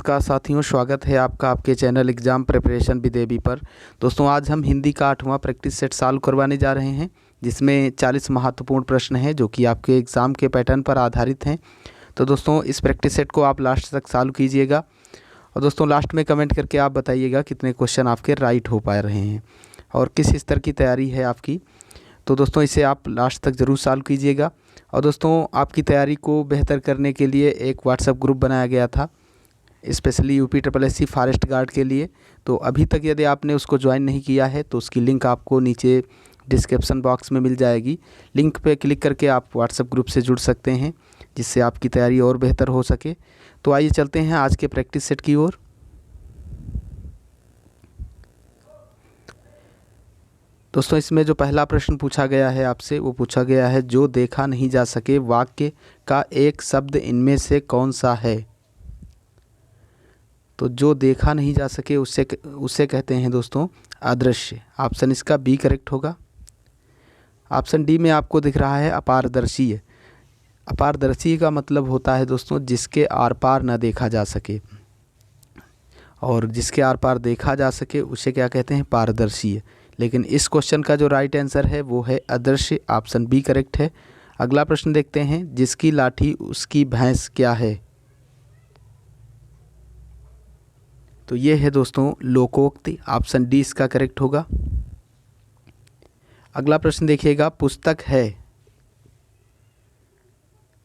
नमस्कार साथियों, स्वागत है आपका आपके channel exam preparation with AB पर। दोस्तों आज हम हिंदी का 8वां प्रैक्टिस सेट सॉल्व करवाने जा रहे हैं, जिसमें 40 महत्वपूर्ण प्रश्न हैं जो कि आपके एग्ज़ाम के पैटर्न पर आधारित हैं। तो दोस्तों इस प्रैक्टिस सेट को आप लास्ट तक सॉल्व कीजिएगा और दोस्तों लास्ट में कमेंट करके आप बताइएगा कितने क्वेश्चन आपके राइट हो पा रहे हैं और किस स्तर की तैयारी है आपकी। तो दोस्तों इसे आप लास्ट तक ज़रूर सॉल्व कीजिएगा। और दोस्तों आपकी तैयारी को बेहतर करने के लिए एक व्हाट्सएप ग्रुप बनाया गया था, स्पेशली UPSSC फॉरेस्ट गार्ड के लिए। तो अभी तक यदि आपने उसको ज्वाइन नहीं किया है तो उसकी लिंक आपको नीचे डिस्क्रिप्शन बॉक्स में मिल जाएगी। लिंक पे क्लिक करके आप व्हाट्सएप ग्रुप से जुड़ सकते हैं, जिससे आपकी तैयारी और बेहतर हो सके। तो आइए चलते हैं आज के प्रैक्टिस सेट की ओर। दोस्तों इसमें जो पहला प्रश्न पूछा गया है आपसे, वो पूछा गया है जो देखा नहीं जा सके वाक्य का एक शब्द इनमें से कौन सा है। तो जो देखा नहीं जा सके उससे कहते हैं दोस्तों अदृश्य। ऑप्शन इसका बी करेक्ट होगा। ऑप्शन डी में आपको दिख रहा है अपारदर्शी। अपारदर्शी का मतलब होता है दोस्तों जिसके आर पार न देखा जा सके, और जिसके आर पार देखा जा सके उसे क्या कहते हैं, पारदर्शी। लेकिन इस क्वेश्चन का जो राइट आंसर है वो है अदृश्य। ऑप्शन बी करेक्ट है। अगला प्रश्न देखते हैं, जिसकी लाठी उसकी भैंस क्या है। तो ये है दोस्तों लोकोक्ति। ऑप्शन डी इसका करेक्ट होगा। अगला प्रश्न देखिएगा, पुस्तक है।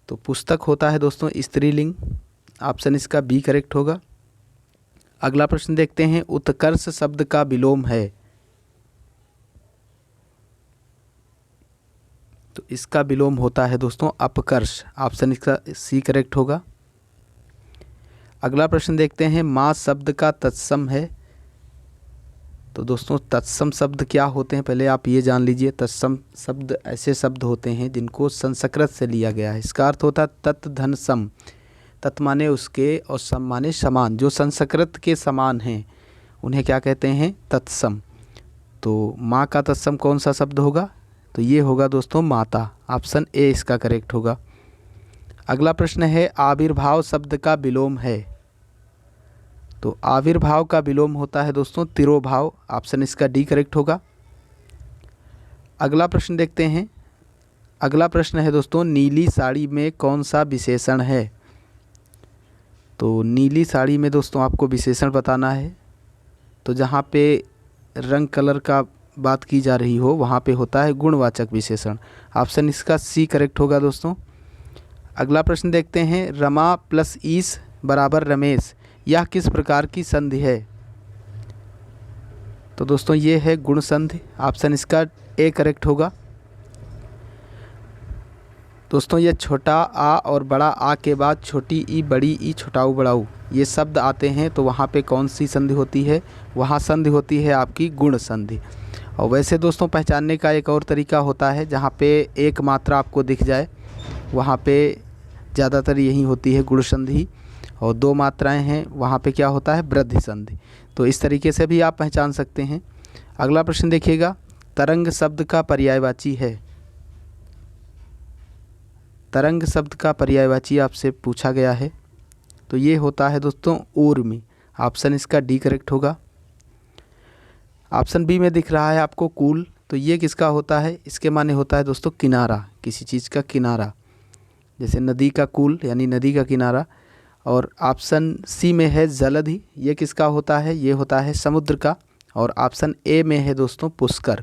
तो पुस्तक होता है दोस्तों स्त्रीलिंग। ऑप्शन इसका बी करेक्ट होगा। अगला प्रश्न देखते हैं, उत्कर्ष शब्द का विलोम है। तो इसका विलोम होता है दोस्तों अपकर्ष। ऑप्शन इसका सी करेक्ट होगा। अगला प्रश्न देखते हैं, माँ शब्द का तत्सम है। तो दोस्तों तत्सम शब्द क्या होते हैं पहले आप ये जान लीजिए। तत्सम शब्द ऐसे शब्द होते हैं जिनको संस्कृत से लिया गया है। इसका अर्थ होता है तत् धन सम। तत् माने उसके और सम माने समान, जो संस्कृत के समान हैं उन्हें क्या कहते हैं, तत्सम। तो माँ का तत्सम कौन सा शब्द होगा, तो ये होगा दोस्तों माता। ऑप्शन ए इसका करेक्ट होगा। अगला प्रश्न है, आविर्भाव शब्द का विलोम है। तो आविर्भाव का विलोम होता है दोस्तों तिरोभाव। ऑप्शन इसका डी करेक्ट होगा। अगला प्रश्न देखते हैं। अगला प्रश्न है दोस्तों, नीली साड़ी में कौन सा विशेषण है। तो नीली साड़ी में दोस्तों आपको विशेषण बताना है। तो जहाँ पे रंग कलर का बात की जा रही हो वहाँ पे होता है गुणवाचक विशेषण। ऑप्शन इसका सी करेक्ट होगा दोस्तों। अगला प्रश्न देखते हैं, रमा प्लस ईस बराबर रमेश, यह किस प्रकार की संधि है। तो दोस्तों ये है गुण संधि। ऑप्शन इसका ए करेक्ट होगा। दोस्तों ये छोटा आ और बड़ा आ के बाद छोटी ई बड़ी ई छोटाऊ बड़ाऊ ये शब्द आते हैं, तो वहाँ पे कौन सी संधि होती है, वहाँ संधि होती है आपकी गुण संधि। और वैसे दोस्तों पहचानने का एक और तरीका होता है, जहाँ पे एक मात्रा आपको दिख जाए वहाँ पे ज़्यादातर यही होती है गुण संधि, और दो मात्राएं हैं वहाँ पे क्या होता है, वृद्धि संधि। तो इस तरीके से भी आप पहचान सकते हैं। अगला प्रश्न देखिएगा, तरंग शब्द का पर्यायवाची है। तरंग शब्द का पर्यायवाची आपसे पूछा गया है, तो ये होता है दोस्तों ऊर्मी। ऑप्शन इसका डी करेक्ट होगा। ऑप्शन बी में दिख रहा है आपको कूल। तो ये किसका होता है, इसके माने होता है दोस्तों किनारा, किसी चीज़ का किनारा, जैसे नदी का कूल यानी नदी का किनारा। और ऑप्शन सी में है जलधि, ये किसका होता है, ये होता है समुद्र का। और ऑप्शन ए में है दोस्तों पुष्कर।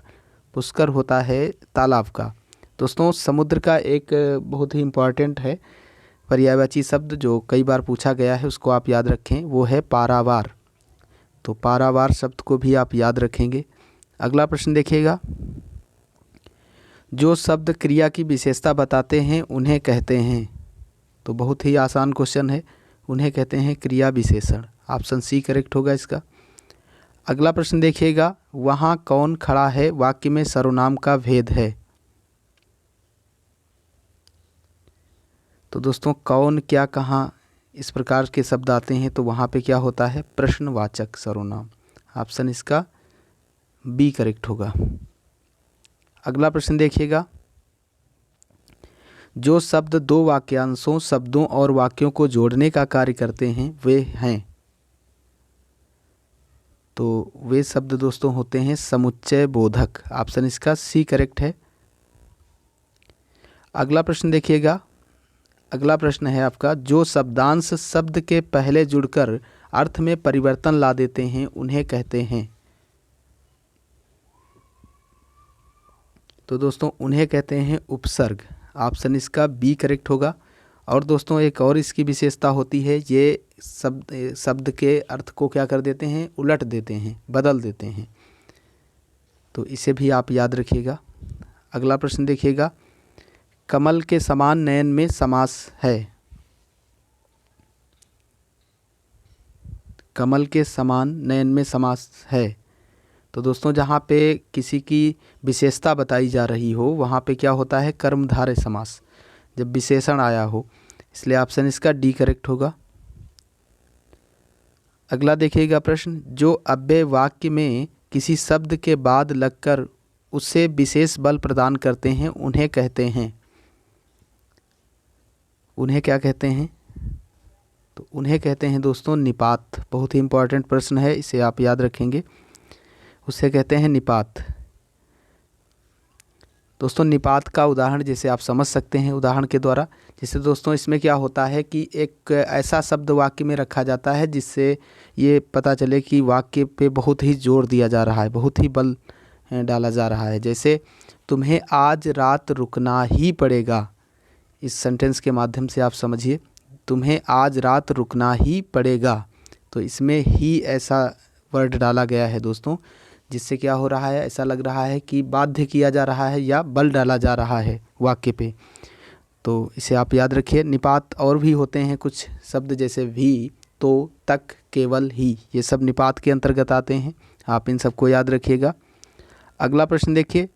पुष्कर होता है तालाब का। दोस्तों समुद्र का एक बहुत ही इम्पॉर्टेंट है पर्यायवाची शब्द जो कई बार पूछा गया है, उसको आप याद रखें, वो है पारावार। तो पारावार शब्द को भी आप याद रखेंगे। अगला प्रश्न देखिएगा, जो शब्द क्रिया की विशेषता बताते हैं उन्हें कहते हैं। तो बहुत ही आसान क्वेश्चन है, उन्हें कहते हैं क्रिया विशेषण। ऑप्शन सी करेक्ट होगा इसका। अगला प्रश्न देखिएगा, वहाँ कौन खड़ा है वाक्य में सर्वनाम का भेद है। तो दोस्तों कौन क्या कहाँ इस प्रकार के शब्द आते हैं, तो वहाँ पे क्या होता है, प्रश्नवाचक सर्वनाम। ऑप्शन इसका बी करेक्ट होगा। अगला प्रश्न देखिएगा, जो शब्द दो वाक्यांशों, शब्दों और वाक्यों को जोड़ने का कार्य करते हैं वे हैं। तो वे शब्द दोस्तों होते हैं समुच्चय बोधक। ऑप्शन इसका सी करेक्ट है। अगला प्रश्न देखिएगा। अगला प्रश्न है आपका, जो शब्दांश शब्द के पहले जुड़कर अर्थ में परिवर्तन ला देते हैं उन्हें कहते हैं। तो दोस्तों उन्हें कहते हैं उपसर्ग। ऑप्शन इसका बी करेक्ट होगा। और दोस्तों एक और इसकी विशेषता होती है, ये शब्द के अर्थ को क्या कर देते हैं, उलट देते हैं, बदल देते हैं। तो इसे भी आप याद रखिएगा। अगला प्रश्न देखिएगा, कमल के समान नयन में समास है। कमल के समान नयन में समास है। तो दोस्तों जहाँ पे किसी की विशेषता बताई जा रही हो वहाँ पे क्या होता है, कर्मधारय समास, जब विशेषण आया हो। इसलिए ऑप्शन इसका डी करेक्ट होगा। अगला देखिएगा प्रश्न, जो अव्यय वाक्य में किसी शब्द के बाद लगकर उससे विशेष बल प्रदान करते हैं उन्हें कहते हैं। उन्हें क्या कहते हैं? तो उन्हें कहते हैं दोस्तों निपात। बहुत ही इंपॉर्टेंट प्रश्न है, इसे आप याद रखेंगे। उसे कहते हैं निपात। दोस्तों निपात का उदाहरण जैसे आप समझ सकते हैं उदाहरण के द्वारा। जैसे दोस्तों इसमें क्या होता है कि एक ऐसा शब्द वाक्य में रखा जाता है जिससे ये पता चले कि वाक्य पे बहुत ही जोर दिया जा रहा है, बहुत ही बल डाला जा रहा है। जैसे तुम्हें आज रात रुकना ही पड़ेगा। इस सेंटेंस के माध्यम से आप समझिए, तुम्हें आज रात रुकना ही पड़ेगा। तो इसमें ही ऐसा वर्ड डाला गया है दोस्तों, जिससे क्या हो रहा है, ऐसा लग रहा है कि बाध्य किया जा रहा है या बल डाला जा रहा है वाक्य पे। तो इसे आप याद रखिए। निपात और भी होते हैं कुछ शब्द, जैसे भी, तो, तक, केवल, ही, ये सब निपात के अंतर्गत आते हैं। आप इन सबको याद रखिएगा। अगला प्रश्न देखिए,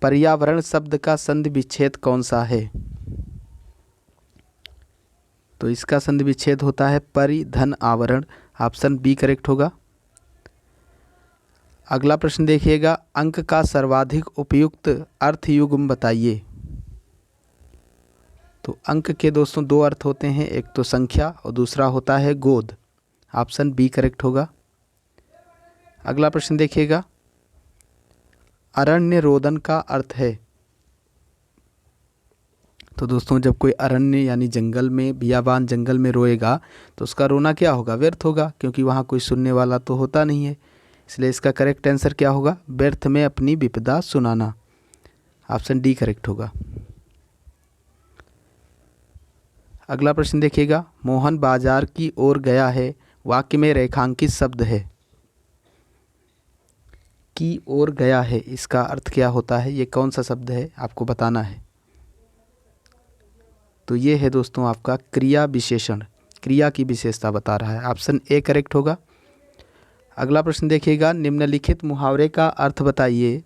पर्यावरण शब्द का संधि विच्छेद कौन सा है? तो इसका संधि विच्छेद होता है परिधन आवरण। ऑप्शन बी करेक्ट होगा। अगला प्रश्न देखिएगा, अंक का सर्वाधिक उपयुक्त अर्थयुग्म बताइए। तो अंक के दोस्तों दो अर्थ होते हैं, एक तो संख्या और दूसरा होता है गोद। ऑप्शन बी करेक्ट होगा। अगला प्रश्न देखिएगा, अरण्य रोदन का अर्थ है। तो दोस्तों जब कोई अरण्य यानी जंगल में, बियाबान जंगल में रोएगा तो उसका रोना क्या होगा, व्यर्थ होगा, क्योंकि वहाँ कोई सुनने वाला तो होता नहीं है। इसलिए इसका करेक्ट आंसर क्या होगा, व्यर्थ में अपनी विपदा सुनाना। ऑप्शन डी करेक्ट होगा। अगला प्रश्न देखिएगा, मोहन बाजार की ओर गया है, वाक्य में रेखांकित शब्द है। की ओर गया है, इसका अर्थ क्या होता है, ये कौन सा शब्द है, आपको बताना है। तो ये है दोस्तों आपका क्रिया विशेषण, क्रिया की विशेषता बता रहा है। ऑप्शन ए करेक्ट होगा। अगला प्रश्न देखिएगा, निम्नलिखित मुहावरे का अर्थ बताइए।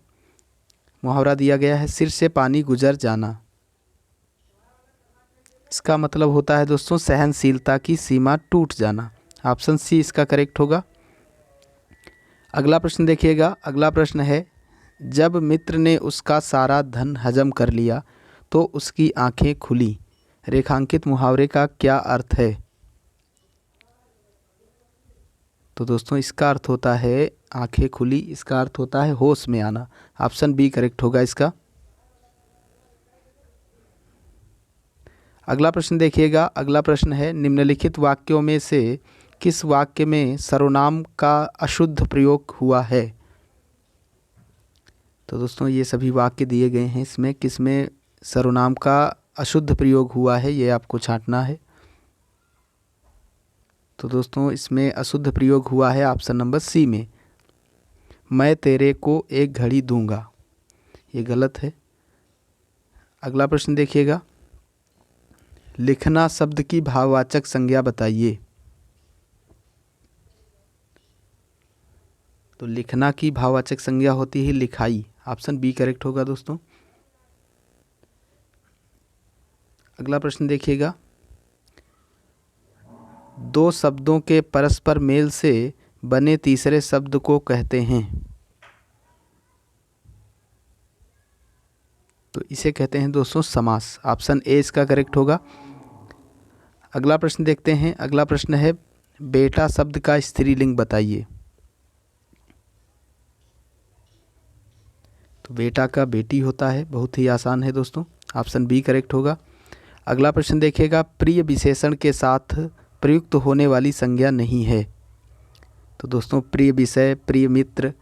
मुहावरा दिया गया है, सिर से पानी गुजर जाना। इसका मतलब होता है दोस्तों सहनशीलता की सीमा टूट जाना। ऑप्शन सी इसका करेक्ट होगा। अगला प्रश्न देखिएगा। अगला प्रश्न है, जब मित्र ने उसका सारा धन हजम कर लिया तो उसकी आंखें खुली। रेखांकित मुहावरे का क्या अर्थ है? तो दोस्तों इसका अर्थ होता है आंखें खुली, इसका अर्थ होता है होश में आना। ऑप्शन बी करेक्ट होगा इसका। अगला प्रश्न देखिएगा। अगला प्रश्न है, निम्नलिखित वाक्यों में से किस वाक्य में सर्वनाम का अशुद्ध प्रयोग हुआ है? तो दोस्तों ये सभी वाक्य दिए गए हैं, इसमें किस में सर्वनाम का अशुद्ध प्रयोग हुआ है ये आपको छांटना है। तो दोस्तों इसमें अशुद्ध प्रयोग हुआ है ऑप्शन नंबर सी में, मैं तेरे को एक घड़ी दूंगा। ये गलत है। अगला प्रश्न देखिएगा, लिखना शब्द की भाववाचक संज्ञा बताइए। तो लिखना की भाववाचक संज्ञा होती है लिखाई। ऑप्शन बी करेक्ट होगा दोस्तों। अगला प्रश्न देखिएगा, दो शब्दों के परस्पर मेल से बने तीसरे शब्द को कहते हैं। तो इसे कहते हैं दोस्तों समास। ऑप्शन ए इसका करेक्ट होगा। अगला प्रश्न देखते हैं। अगला प्रश्न है, बेटा शब्द का स्त्रीलिंग बताइए। तो बेटा का बेटी होता है, बहुत ही आसान है दोस्तों, ऑप्शन बी करेक्ट होगा। अगला प्रश्न देखिएगा, प्रिय विशेषण के साथ प्रयुक्त होने वाली संज्ञा नहीं है। तो दोस्तों प्रिय विषय, प्रिय मित्र,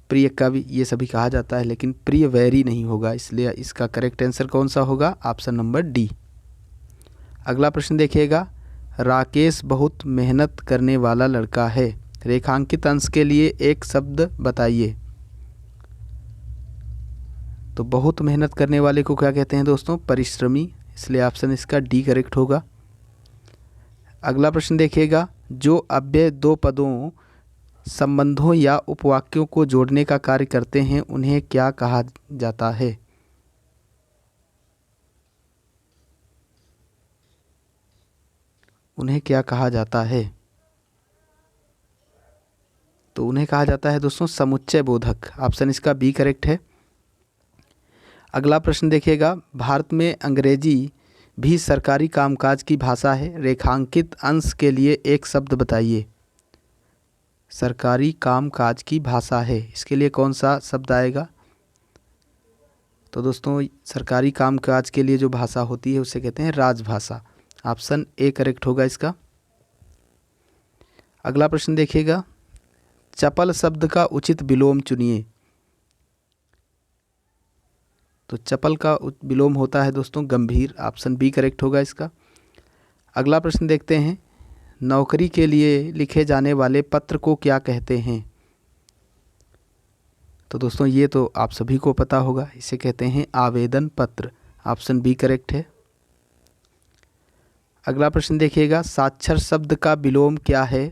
प्रिय कवि, ये सभी कहा जाता है, लेकिन प्रिय वैरी नहीं होगा, इसलिए इसका करेक्ट आंसर कौन सा होगा? Option number D. अगला प्रश्न देखिएगा, राकेश बहुत मेहनत करने वाला लड़का है, रेखांकित अंश के लिए एक शब्द बताइए। तो बहुत मेहनत करने वाले को क्या कहते हैं दोस्तों? परिश्रमी, इसलिए ऑप्शन इसका डी करेक्ट होगा। अगला प्रश्न देखिएगा, जो अव्यय दो पदों, संबंधों या उपवाक्यों को जोड़ने का कार्य करते हैं उन्हें क्या कहा जाता है? उन्हें क्या कहा जाता है? तो उन्हें कहा जाता है दोस्तों समुच्चय बोधक, ऑप्शन इसका बी करेक्ट है। अगला प्रश्न देखिएगा, भारत में अंग्रेजी भी सरकारी कामकाज की भाषा है, रेखांकित अंश के लिए एक शब्द बताइए। सरकारी कामकाज की भाषा है, इसके लिए कौन सा शब्द आएगा? तो दोस्तों सरकारी कामकाज के लिए जो भाषा होती है उसे कहते हैं राजभाषा, ऑप्शन ए करेक्ट होगा इसका। अगला प्रश्न देखिएगा, चपल शब्द का उचित विलोम चुनिए। तो चपल का विलोम होता है दोस्तों गंभीर, ऑप्शन बी करेक्ट होगा इसका। अगला प्रश्न देखते हैं, नौकरी के लिए लिखे जाने वाले पत्र को क्या कहते हैं? तो दोस्तों ये तो आप सभी को पता होगा, इसे कहते हैं आवेदन पत्र, ऑप्शन बी करेक्ट है। अगला प्रश्न देखिएगा, साक्षर शब्द का विलोम क्या है?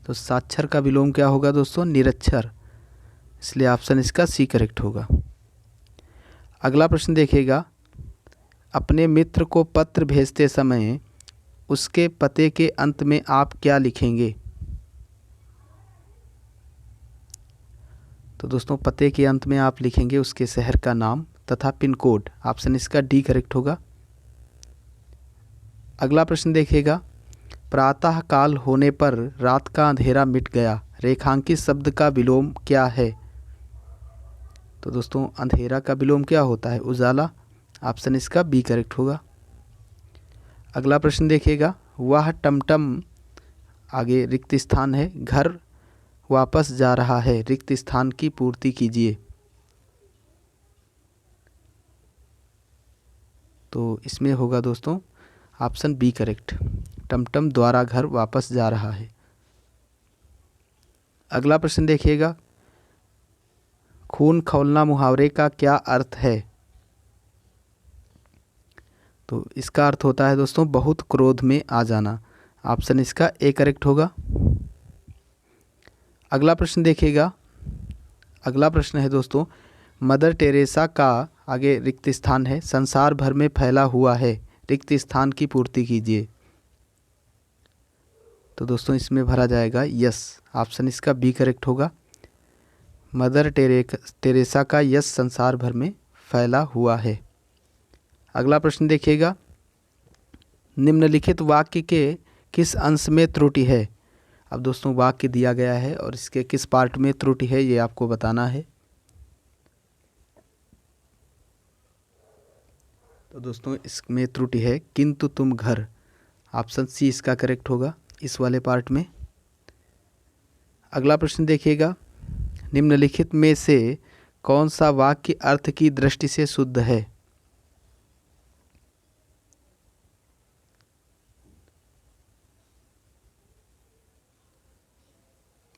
तो साक्षर का विलोम क्या होगा दोस्तों? निरक्षर, इसलिए ऑप्शन इसका सी करेक्ट होगा। अगला प्रश्न देखिएगा, अपने मित्र को पत्र भेजते समय उसके पते के अंत में आप क्या लिखेंगे? तो दोस्तों पते के अंत में आप लिखेंगे उसके शहर का नाम तथा पिन कोड, ऑप्शन इसका डी करेक्ट होगा। अगला प्रश्न देखिएगा, प्रातः काल होने पर रात का अंधेरा मिट गया, रेखांकित शब्द का विलोम क्या है? तो दोस्तों अंधेरा का विलोम क्या होता है? उजाला, ऑप्शन इसका बी करेक्ट होगा। अगला प्रश्न देखिएगा, वह टमटम, आगे रिक्त स्थान है, घर वापस जा रहा है, रिक्त स्थान की पूर्ति कीजिए। तो इसमें होगा दोस्तों ऑप्शन बी करेक्ट, टमटम द्वारा घर वापस जा रहा है। अगला प्रश्न देखिएगा, खून खौलना मुहावरे का क्या अर्थ है? तो इसका अर्थ होता है दोस्तों बहुत क्रोध में आ जाना, ऑप्शन इसका ए करेक्ट होगा। अगला प्रश्न देखिएगा, अगला प्रश्न है दोस्तों, मदर टेरेसा का, आगे रिक्त स्थान है, संसार भर में फैला हुआ है, रिक्त स्थान की पूर्ति कीजिए। तो दोस्तों इसमें भरा जाएगा यस, ऑप्शन इसका बी करेक्ट होगा। मदर टेरेसा का यश संसार भर में फैला हुआ है। अगला प्रश्न देखिएगा, निम्नलिखित वाक्य के किस अंश में त्रुटि है? अब दोस्तों वाक्य दिया गया है और इसके किस पार्ट में त्रुटि है ये आपको बताना है। तो दोस्तों इसमें त्रुटि है किंतु तुम घर, ऑप्शन सी इसका करेक्ट होगा इस वाले पार्ट में। अगला प्रश्न देखिएगा, निम्नलिखित में से कौन सा वाक्य अर्थ की दृष्टि से शुद्ध है?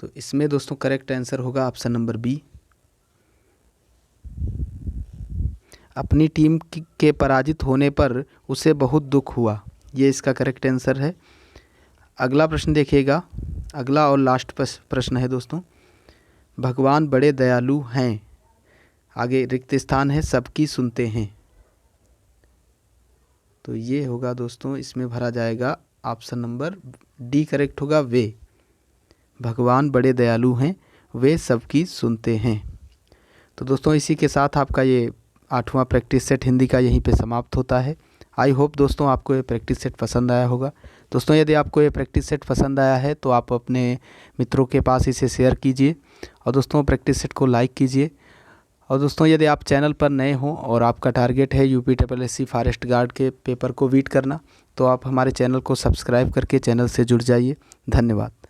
तो इसमें दोस्तों करेक्ट आंसर होगा ऑप्शन नंबर बी। अपनी टीम के पराजित होने पर उसे बहुत दुख हुआ, ये इसका करेक्ट आंसर है। अगला प्रश्न देखिएगा, अगला और लास्ट प्रश्न है दोस्तों, भगवान बड़े दयालु हैं, आगे रिक्त स्थान है, सबकी सुनते हैं। तो ये होगा दोस्तों, इसमें भरा जाएगा ऑप्शन नंबर डी करेक्ट होगा, वे, भगवान बड़े दयालु हैं, वे सबकी सुनते हैं। तो दोस्तों इसी के साथ आपका ये 8वां प्रैक्टिस सेट हिंदी का यहीं पे समाप्त होता है। आई होप दोस्तों आपको ये प्रैक्टिस सेट पसंद आया होगा। दोस्तों यदि आपको ये प्रैक्टिस सेट पसंद आया है तो आप अपने मित्रों के पास इसे शेयर कीजिए और दोस्तों प्रैक्टिस सेट को लाइक कीजिए। और दोस्तों यदि आप चैनल पर नए हों और आपका टारगेट है UPSSC फॉरेस्ट गार्ड के पेपर को रीड करना, तो आप हमारे चैनल को सब्सक्राइब करके चैनल से जुड़ जाइए। धन्यवाद।